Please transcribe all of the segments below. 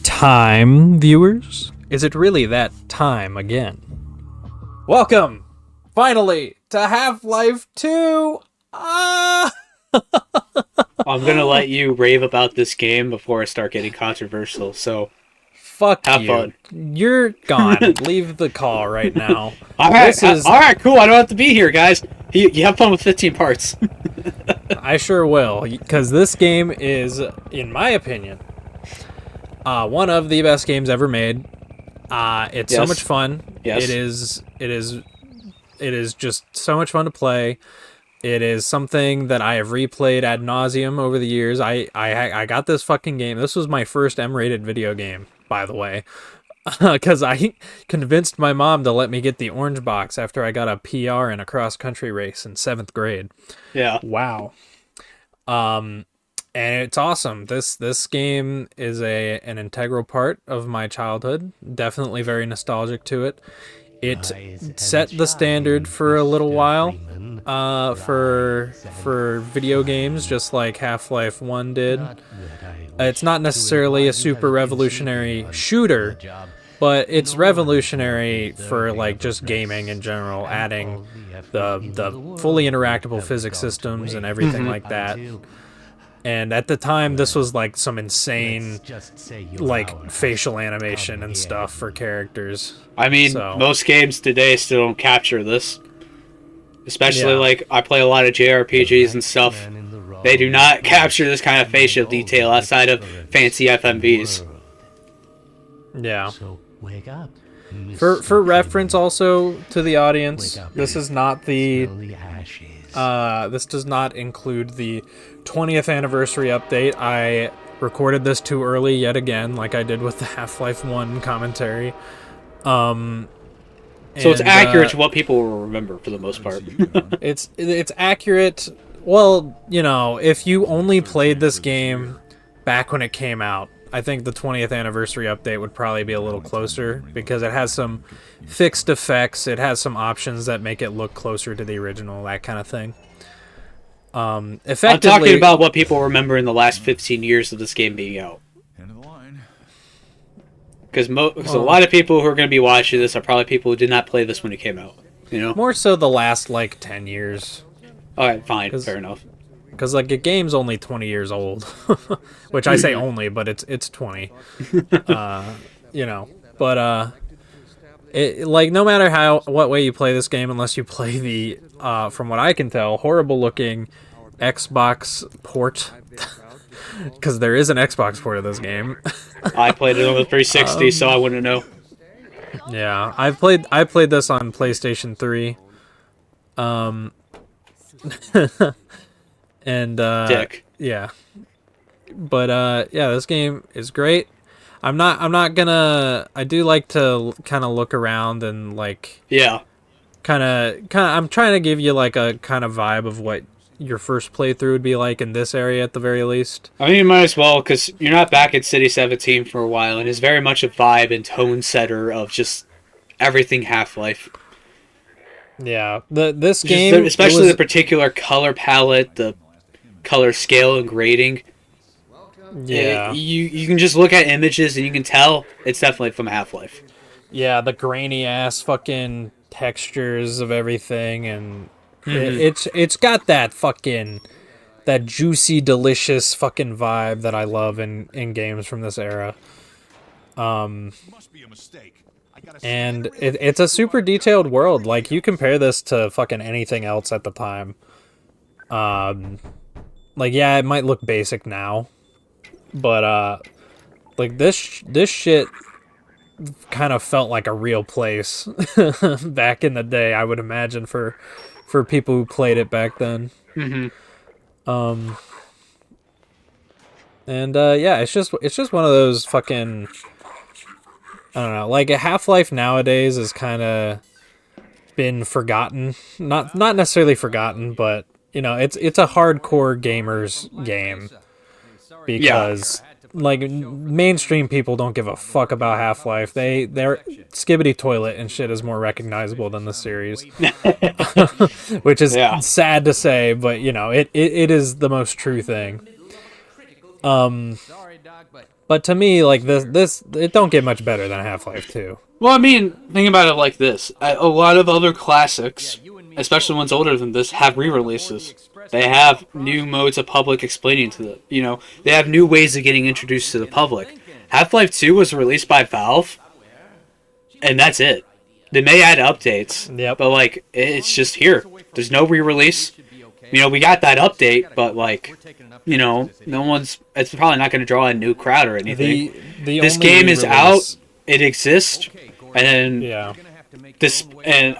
time, viewers? Is it really that time again? Welcome, finally, to Half-Life 2! Ah! I'm gonna let you rave about this game before I start getting controversial, so Fuck have you. fun. You're gone. Leave the call right now. Alright, cool, I don't have to be here, guys. You have fun with 15 parts. I sure will, because this game is, in my opinion, one of the best games ever made. It's so Yes. much fun. Yes. It is just so much fun to play. It is something that I have replayed ad nauseum over the years. I got this fucking game. This was my first M-rated video game, by the way, because I convinced my mom to let me get the orange box after I got a PR in a cross-country race in 7th grade. Yeah. Wow. And it's awesome. This game is an integral part of my childhood. Definitely very nostalgic to it. It set the standard for a little while for video games, just like Half-Life 1 did. It's not necessarily a super revolutionary shooter, but it's revolutionary for like just gaming in general, adding the fully interactable physics systems and everything like that. And at the time, this was like some insane, like, facial animation and stuff for characters. I mean, most games today still don't capture this. Especially, like, I play a lot of JRPGs and stuff. They do not capture this kind of facial detail outside of fancy FMVs. Yeah. For reference also to the audience, this is not the... this does not include the 20th anniversary update. I recorded this too early yet again, like I did with the Half-Life 1 commentary. So it's accurate to what people will remember for the most part. It's accurate. Well, you know, if you only played this game back when it came out, I think the 20th anniversary update would probably be a little closer because it has some fixed effects. It has some options that make it look closer to the original, that kind of thing. Effectively, I'm talking about what people remember in the last 15 years of this game being out. Because a lot of people who are going to be watching this are probably people who did not play this when it came out. You know, more so the last like 10 years. All right, fine, fair enough. Because like a game's only 20 years old, which I say only, but it's 20. You know, but it, like, no matter what way you play this game, unless you play the from what I can tell, horrible looking Xbox port, because there is an Xbox port of this game. I played it on the 360, so I wouldn't know. Yeah, I played this on PlayStation 3. And Dick. Yeah. But yeah, this game is great. I'm not gonna... I do like to kind of look around and like... Yeah. Kind of I'm trying to give you like a kind of vibe of what your first playthrough would be like in this area at the very least. I mean, you might as well, because you're not back in City 17 for a while, and it's very much a vibe and tone setter of just everything Half-Life. Yeah, this game... especially the particular color palette, the color scale and grading. Yeah. You can just look at images and you can tell it's definitely from Half-Life. Yeah, the grainy ass fucking textures of everything, and it's got that fucking, that juicy, delicious fucking vibe that I love in games from this era. And it's a super detailed world. Like, you compare this to fucking anything else at the time. Like, yeah, it might look basic now, but like this shit kind of felt like a real place back in the day, I would imagine, for people who played it back then. And yeah, it's just one of those fucking, I don't know, like a Half-Life nowadays is kind of been forgotten. Not necessarily forgotten, but you know, it's a hardcore gamers game, because like mainstream people don't give a fuck about Half-Life. Their Skibbity Toilet and shit is more recognizable than the series, which is sad to say, but you know, it is the most true thing. But to me, like this it don't get much better than Half-Life 2. Well, I mean, think about it like this. A lot of other classics, especially ones older than this, have re-releases. They have new modes of public explaining to them. You know, they have new ways of getting introduced to the public. Half-Life 2 was released by Valve, and that's it. They may add updates, Yep. but, like, it's just here. There's no re-release. You know, we got that update, but, like, you know, it's probably not going to draw a new crowd or anything. This game is out, it exists, and yeah.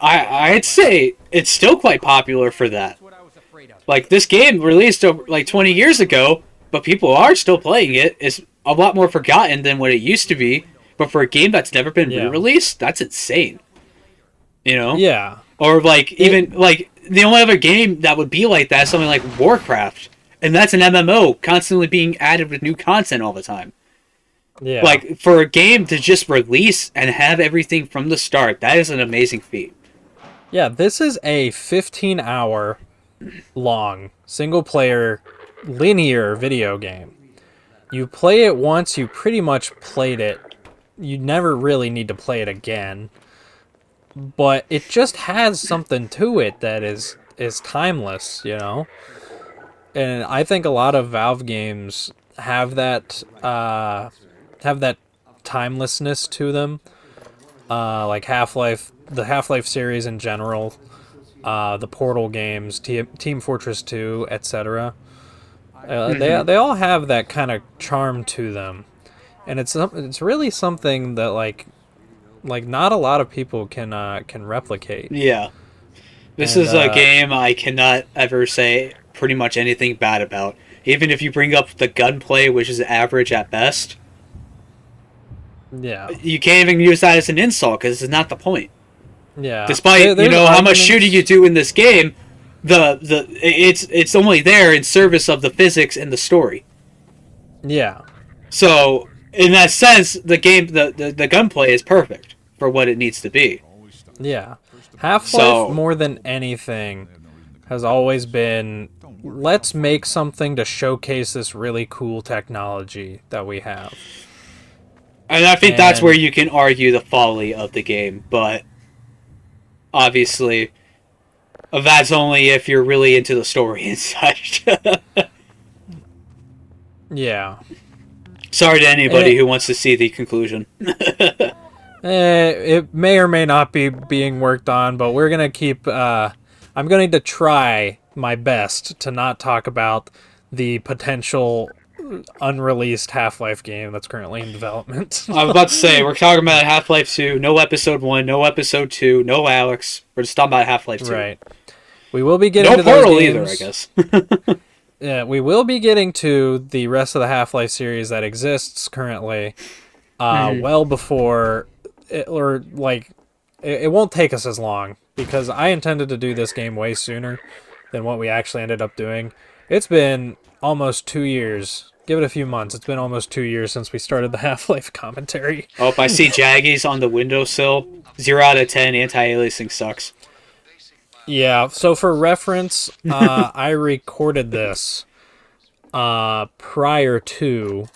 I'd say it's still quite popular for that. Like, this game released like 20 years ago, but people are still playing it. It's a lot more forgotten than what it used to be, but for a game that's never been re-released, that's insane. You know? Yeah. Or, like, even, like, the only other game that would be like that is something like Warcraft. And that's an MMO, constantly being added with new content all the time. Yeah. Like, for a game to just release and have everything from the start, that is an amazing feat. Yeah, this is a 15-hour long, single-player, linear video game. You play it once, you pretty much played it. You never really need to play it again. But it just has something to it that is timeless, you know? And I think a lot of Valve games have that timelessness to them. Like Half-Life, the Half-Life series in general, the Portal games, Team Fortress 2, etc. They all have that kind of charm to them, and it's really something that like not a lot of people can replicate. Yeah. This is a game I cannot ever say pretty much anything bad about. Even if you bring up the gunplay, which is average at best, yeah, you can't even use that as an insult because it's not the point. Yeah. Despite how much shooting you do in this game, it's only there in service of the physics and the story. Yeah. So in that sense, the game the gunplay is perfect for what it needs to be. Yeah. Half-Life more than anything has always been, let's make something to showcase this really cool technology that we have. And I think that's where you can argue the folly of the game, but obviously that's only if you're really into the story and such. Yeah. Sorry to anybody who wants to see the conclusion. It may or may not be being worked on, but we're going to keep... I'm going to try my best to not talk about the potential unreleased Half-Life game that's currently in development. I was about to say, we're talking about Half-Life 2, no Episode 1, no Episode 2, no Alex. We're just talking about Half-Life 2. Right. We will be getting to those Portal games. Either, I guess. Yeah, we will be getting to the rest of the Half-Life series that exists currently well before... it won't take us as long, because I intended to do this game way sooner than what we actually ended up doing. It's been almost 2 years. Give it a few months. It's been almost 2 years since we started the Half-Life commentary. Oh, I see Jaggies on the windowsill. 0 out of 10, anti-aliasing sucks. Yeah, so for reference, I recorded this prior to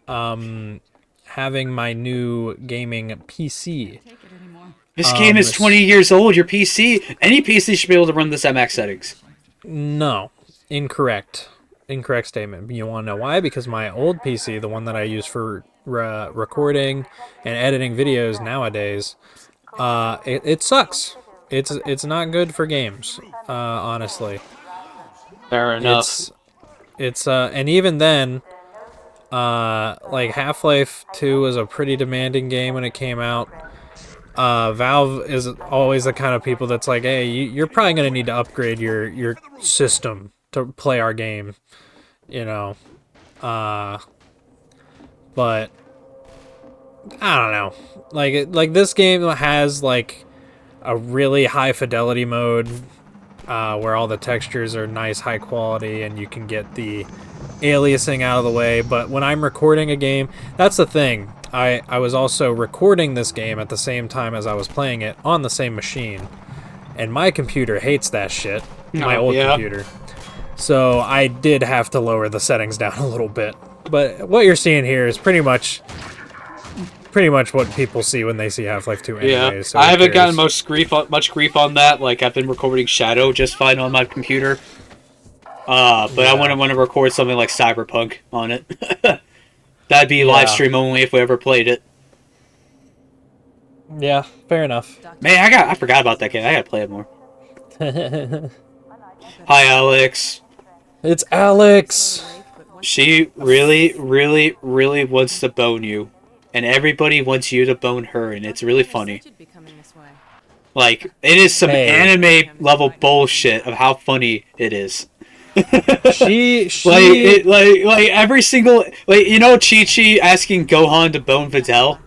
having my new gaming PC. This game is 20 years old. Your PC, any PC should be able to run this at max settings. No, incorrect. Incorrect statement. You want to know why? Because my old PC, the one that I use for recording and editing videos nowadays, it sucks. It's not good for games, honestly. Fair enough. It's and even then, like Half-Life 2 was a pretty demanding game when it came out. Valve is always the kind of people that's like, hey, you're probably going to need to upgrade your system to play our game, you know. But I don't know. Like this game has like a really high fidelity mode where all the textures are nice, high quality, and you can get the aliasing out of the way. But when I'm recording a game, that's the thing. I was also recording this game at the same time as I was playing it on the same machine. And my computer hates that shit. My old computer. So I did have to lower the settings down a little bit. But what you're seeing here is pretty much what people see when they see Half-Life 2 anyway. Yeah, So I haven't gotten much grief on that. Like, I've been recording Shadow just fine on my computer. But yeah. I want to record something like Cyberpunk on it. That'd be live stream only if we ever played it. Yeah, fair enough. Man, I forgot about that game. I gotta play it more. Hi, Alex. It's Alex. She really, really, really wants to bone you. And everybody wants you to bone her, and it's really funny. Like, it is some anime-level bullshit of how funny it is. she like every single... Like, you know Chi-Chi asking Gohan to bone Videl?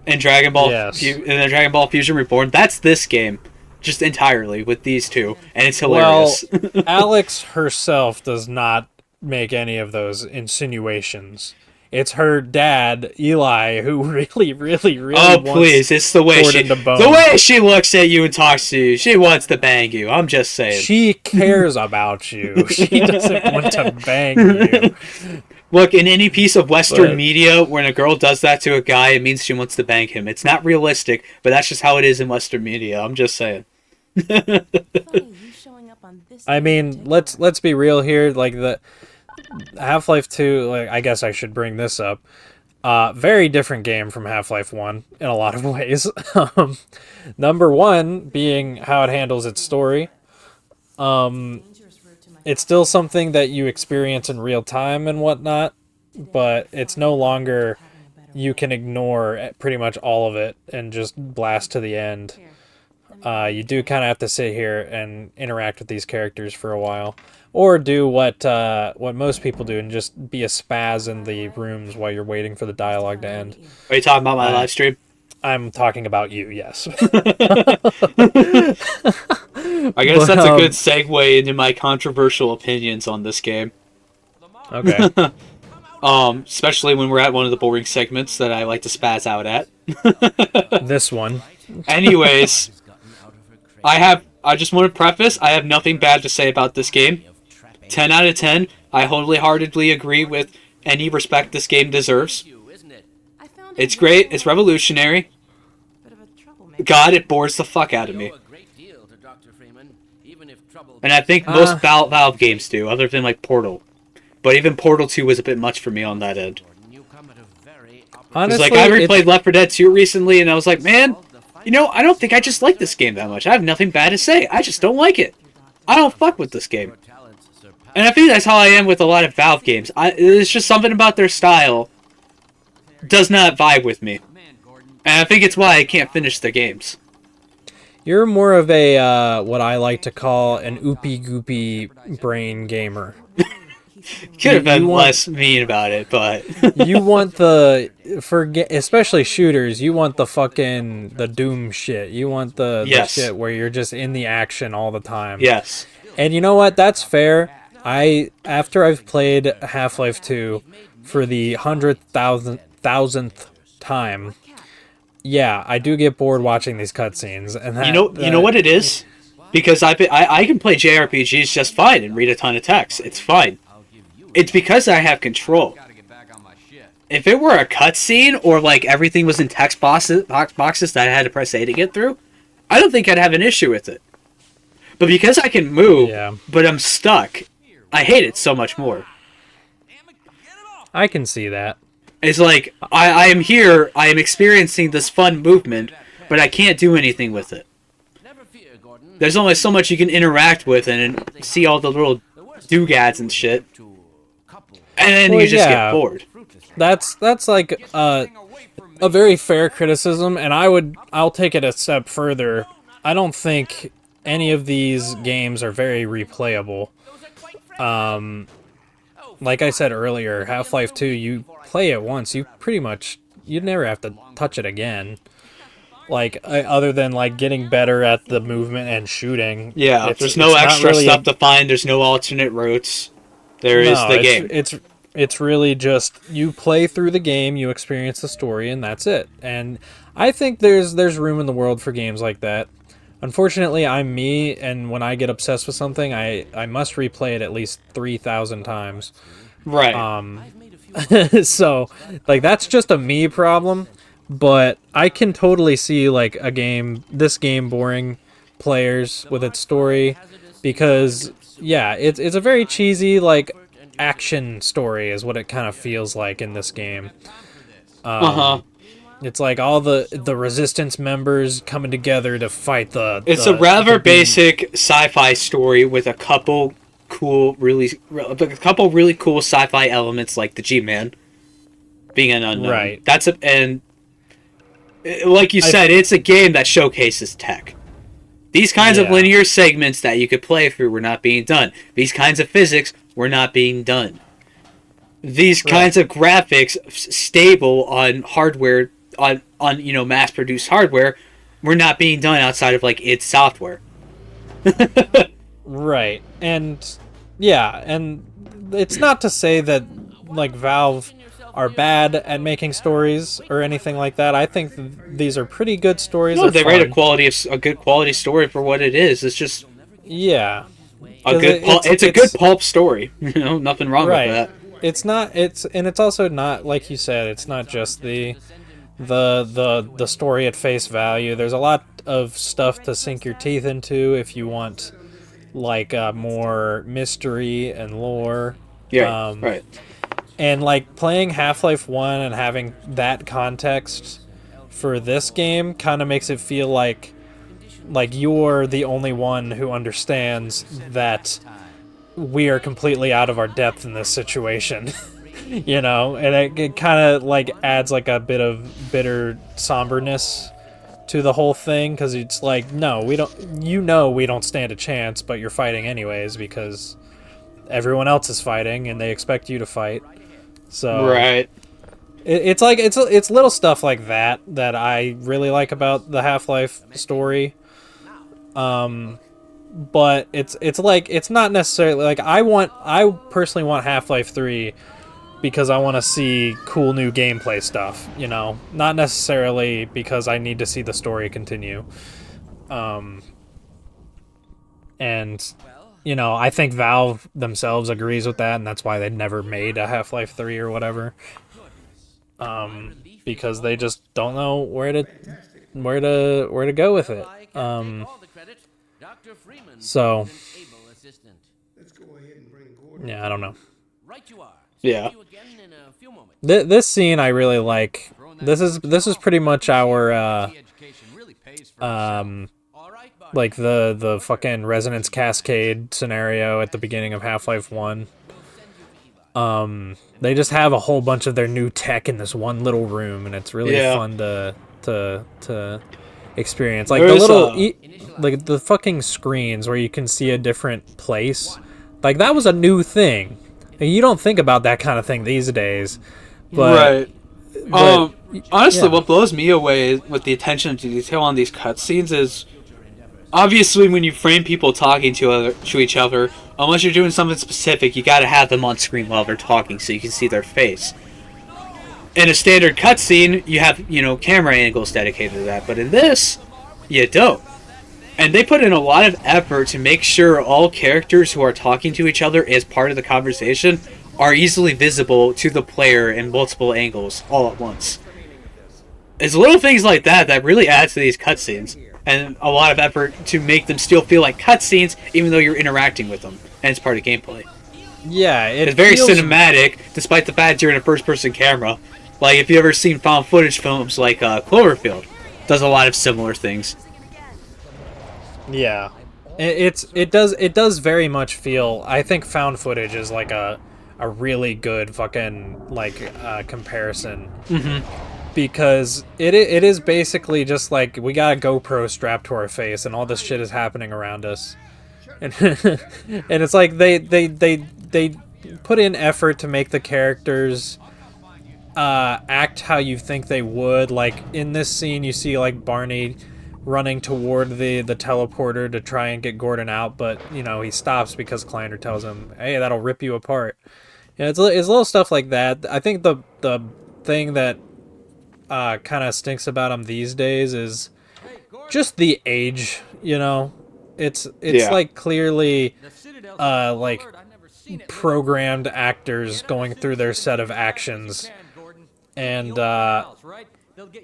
In Dragon Ball, in the Dragon Ball Fusion Reborn? That's this game. Just entirely, with these two. And it's hilarious. Well, Alex herself does not make any of those insinuations. It's her dad, Eli, who really wants please, it's the way she looks at you and talks to you. She wants to bang you. I'm just saying. She cares about you. She doesn't want to bang you. Look, in any piece of Western media, when a girl does that to a guy, it means she wants to bang him. It's not realistic, but that's just how it is in Western media. I'm just saying. I mean, let's be real here. Like, the Half-Life 2, like, I guess I should bring this up. Very different game from Half-Life 1 in a lot of ways. Number one being how it handles its story. It's still something that you experience in real time and whatnot, but it's no longer you can ignore pretty much all of it and just blast to the end. You do kind of have to sit here and interact with these characters for a while. Or do what most people do and just be a spaz in the rooms while you're waiting for the dialogue to end. Are you talking about my live stream? I'm talking about you, yes. I guess that's a good segue into my controversial opinions on this game. Okay. Especially when we're at one of the boring segments that I like to spaz out at. This one. Anyways, I just want to preface, I have nothing bad to say about this game. 10 out of 10. I wholeheartedly agree with any respect this game deserves. It's great. It's revolutionary. God, it bores the fuck out of me. And I think most Valve games do, other than like Portal. But even Portal 2 was a bit much for me on that end. Honestly, like, I replayed Left 4 Dead 2 recently, and I was like, man, you know, I don't think I just like this game that much. I have nothing bad to say. I just don't like it. I don't fuck with this game. And I think that's how I am with a lot of Valve games. It's just something about their style does not vibe with me. And I think it's why I can't finish the games. You're more of a, what I like to call an oopy-goopy brain gamer. Could have been less mean about it, but... You want especially shooters, you want the Doom shit. You want the shit where you're just in the action all the time. Yes. And you know what? That's fair. After I've played Half-Life 2 for the 100,000th time, yeah, I do get bored watching these cutscenes. And you know what it is? Because I can play JRPGs just fine and read a ton of text. It's fine. It's because I have control. If it were a cutscene or like everything was in text boxes that I had to press A to get through, I don't think I'd have an issue with it. But because I can move, but I'm stuck, I hate it so much more. I can see that. It's like, I am here, I am experiencing this fun movement, but I can't do anything with it. There's only so much you can interact with and see all the little doodads and shit. And then you just get bored. That's like a very fair criticism, and I'll take it a step further. I don't think any of these games are very replayable. Like I said earlier, Half-Life 2, you play it once, you never have to touch it again. Like, other than like getting better at the movement and shooting. Yeah, there's no extra stuff to find. There's no alternate routes. There is the game. It's really just you play through the game, you experience the story, and that's it. And I think there's room in the world for games like that. Unfortunately, I'm me, and when I get obsessed with something, I must replay it at least 3,000 times. Right. Um, so like that's just a me problem, but I can totally see like this game boring players with its story because yeah, it's a very cheesy like action story is what it kind of feels like in this game. Uh huh. It's like all the resistance members coming together to fight It's a the rather being basic sci-fi story with a couple really cool sci-fi elements like the G-Man being an unknown. right. And like you I said, it's a game that showcases tech. These kinds of Yeah, linear segments that you could play through were not being done. These kinds of physics were not being done. These right. kinds of graphics stable on hardware on mass produced hardware were not being done outside of like id Software. Right. And yeah, and it's not to say that like Valve are bad at making stories or anything like that. I think these are pretty good stories. No, They're they write fun. a good quality story for what it is. It's just Yeah, a because good it's a good pulp story. Nothing wrong with right. that. It's not. It's also not like you said. It's not just the story at face value. There's a lot of stuff to sink your teeth into if you want like more mystery and lore. Yeah, Um, right. and like playing Half-Life 1 and having that context for this game kind of makes it feel like you're the only one who understands that we are completely out of our depth in this situation. And it kind of like adds like a bit of bitter somberness to the whole thing because it's like, no, we don't, we don't stand a chance, but you're fighting anyways because everyone else is fighting and they expect you to fight. So Right. it's like it's little stuff like that I really like about the Half-Life story. But it's like it's not necessarily like I personally want Half-Life 3 because I want to see cool new gameplay stuff, not necessarily because I need to see the story continue. And I think Valve themselves agrees with that, and that's why they never made a Half-Life 3 or whatever. Because they just don't know where to go with it. So yeah, I don't know. Yeah. This scene I really like. This is pretty much our um like the fucking resonance cascade scenario at the beginning of Half-Life 1. They just have a whole bunch of their new tech in this one little room, and it's really Yeah. fun to experience. Like the There's little like the fucking screens where you can see a different place. Like that was a new thing. And you don't think about that kind of thing these days, but right. but Honestly, yeah. what blows me away with the attention to detail on these cutscenes is obviously when you frame people talking to each other, unless you're doing something specific, you got to have them on screen while they're talking so you can see their face. In a standard cutscene, you have camera angles dedicated to that, but in this, you don't. And they put in a lot of effort to make sure all characters who are talking to each other as part of the conversation are easily visible to the player in multiple angles all at once. It's little things like that that really add to these cutscenes, and a lot of effort to make them still feel like cutscenes, even though you're interacting with them, and it's part of gameplay. Yeah, it It's very feels cinematic, despite the fact you're in a first-person camera. Like if you ever seen found footage films like Cloverfield, does a lot of similar things. yeah. It does very much feel. I think found footage is like a really good fucking like comparison because it is basically just like we got a GoPro strapped to our face and all this shit is happening around us, and and it's like they put in effort to make the characters act how you think they would. Like in this scene, you see like Barney running toward the teleporter to try and get Gordon out, but he stops because Kleiner tells him, "Hey, that'll rip you apart." It's little stuff like that. I think the thing that kind of stinks about him these days is just the age, you know. It's Yeah. like clearly like programmed actors going through their set of actions, and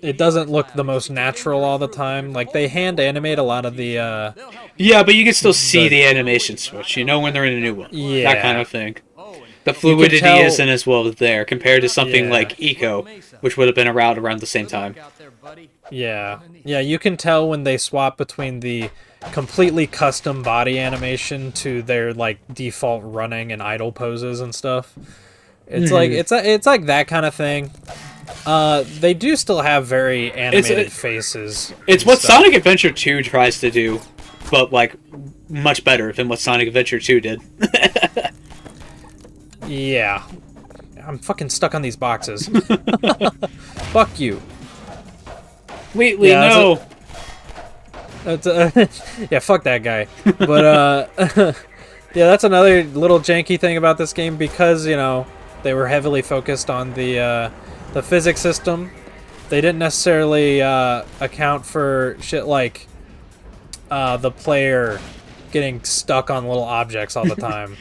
it doesn't look the most natural all the time. Like they hand animate a lot of Yeah, but you can still see the the animation switch. You know when they're in a new one. That kind yeah. of thing. The You could fluidity tell. isn't as well there compared to something Yeah. like Eco, which would have been around the same time. Yeah. Yeah, you can tell when they swap between the completely custom body animation to their like default running and idle poses and stuff. It's like Mhm. it's like that kind of thing. They do still have very It's animated faces it's and what stuff. Sonic Adventure 2 tries to do, but like much better than what Sonic Adventure 2 did. Yeah. I'm fucking stuck on these boxes. Fuck you. Wheatley, Yeah, no. that's yeah, fuck that guy. But yeah, that's another little janky thing about this game because, you know, they were heavily focused on the physics system. They didn't necessarily account for shit like the player getting stuck on little objects all the time.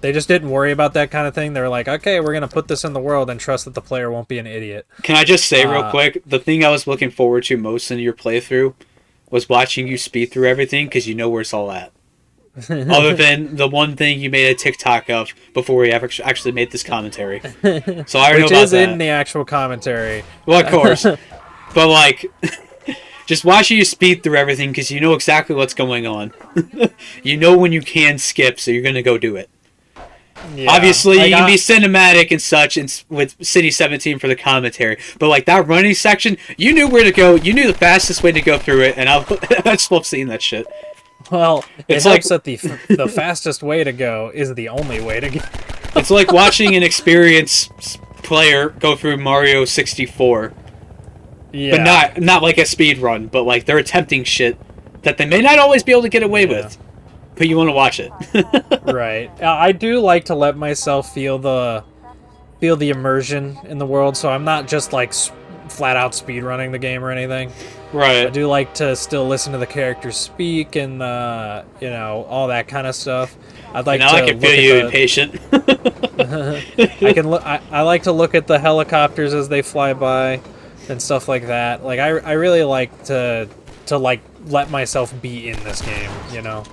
They just didn't worry about that kind of thing. They were like, okay, we're gonna put this in the world and trust that the player won't be an idiot. Can I just say real Uh, quick, the thing I was looking forward to most in your playthrough was watching you speed through everything because you know where it's all at. Other than the one thing you made a TikTok of before we ever actually made this commentary. So I already know which about is that. in the actual commentary. Well, of course. But like, just watching you speed through everything because you know exactly what's going on. You know when you can skip, so you're gonna go do it. Yeah. Obviously, Like, you can be cinematic and such, and with City 17 for the commentary. But like that running section, you knew where to go. You knew the fastest way to go through it, and I just love seeing that shit. well, it It's helps like that the fastest way to go is the only way to go. it's like watching an experienced player go through Mario 64, Yeah. but not like a speed run, but like they're attempting shit that they may not always be able to get away Yeah. with. But you want to watch it. Right. I do like to let myself feel the immersion in the world, so I'm not just like flat out speed running the game or anything. I Right. do like to still listen to the characters speak and you know, all that kind of stuff. I'd like Now to I can feel look you at impatient. I can look. I like to look at the helicopters as they fly by, and stuff like that. Like I really like to like let myself be in this game. You know,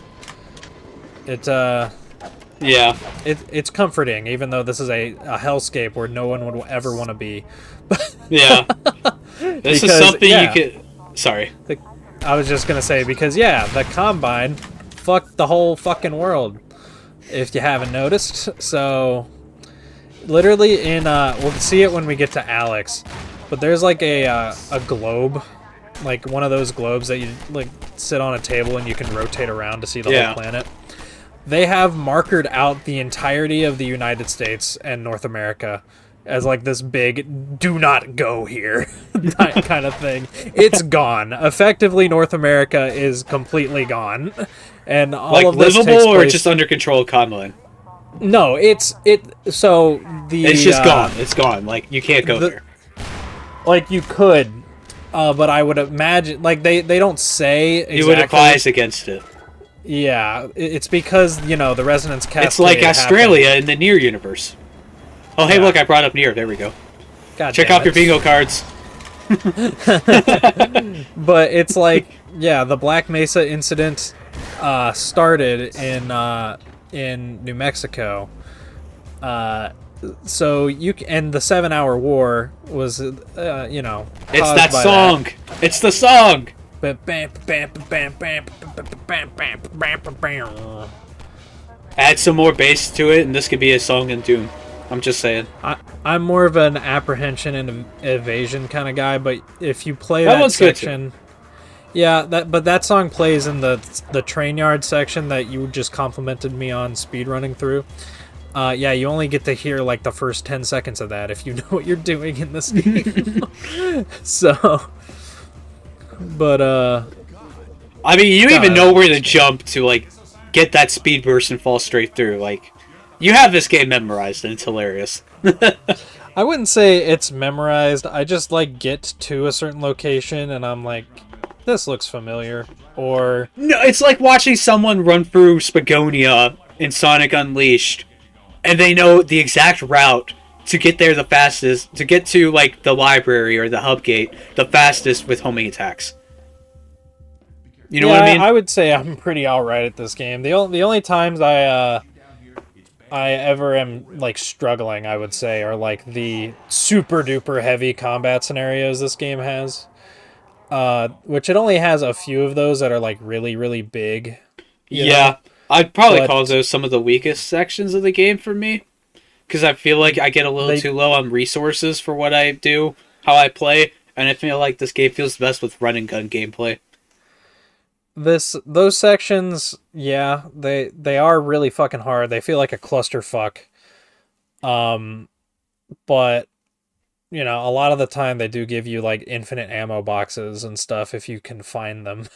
it Yeah. it's comforting, even though this is a hellscape where no one would ever want to be. Yeah. This is Because, something yeah. you could. Sorry. I was just gonna say because yeah, the Combine fucked the whole fucking world. If you haven't noticed, so literally in we'll see it when we get to Alex, but there's like a globe, like one of those globes that you like sit on a table and you can rotate around to see the Yeah. whole planet. They have markered out the entirety of the United States and North America as like this big "do not go here" kind of thing. It's gone. Effectively, North America is completely gone, and all Like of this takes livable or place. just under control Conline? No, it's it. So the It's just gone. It's gone. Like you can't go there. Like you could, but I would imagine like they don't say exactly. You would advise against it. Yeah, it's because you know the resonance cascade. It's like happened. Australia in the Near universe. Oh, hey, Yeah. look, I brought up Near. There we go. God Check damn off it. your bingo cards. But it's like, yeah, the Black Mesa incident started in New Mexico. So and the 7-hour war was, you know, It's caused that by song. It's the song. Add some more bass to it, and this could be a song in Doom. I'm just saying. I'm more of an apprehension and evasion kind of guy, but if you play That that one's good, too. section, yeah, that song plays in the train yard section that you just complimented me on speedrunning through. Yeah, you only get to hear like the first 10 seconds of that if you know what you're doing in this game. So, but I mean, you even God. know where to jump to like get that speed burst and fall straight through. Like, you have this game memorized, and it's hilarious. I wouldn't say it's memorized. I just like get to a certain location and I'm like, this looks familiar, or No, it's like watching someone run through Spagonia in Sonic Unleashed, and they know the exact route to get there the fastest, to get to like the library or the hub gate the fastest with homing attacks. You know yeah, what I mean? I would say I'm pretty alright at this game. The only times I ever am like struggling, I would say, are like the super duper heavy combat scenarios this game has. Which it only has a few of those that are like really, really big, you know? Yeah, I'd probably call But those some of the weakest sections of the game for me, because I feel like I get a little they too low on resources for what I do, how I play, and I feel like this game feels best with run and gun gameplay. those sections, yeah, they are really fucking hard. They feel like a clusterfuck. Um, but you know, a lot of the time they do give you like infinite ammo boxes and stuff if you can find them.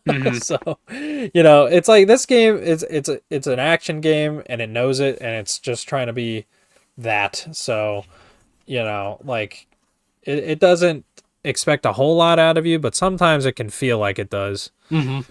Hmm. So, you know, it's like this game it's an action game and it knows it and it's just trying to be that. So, you know, like it doesn't expect a whole lot out of you, but sometimes it can feel like it does. Hmm.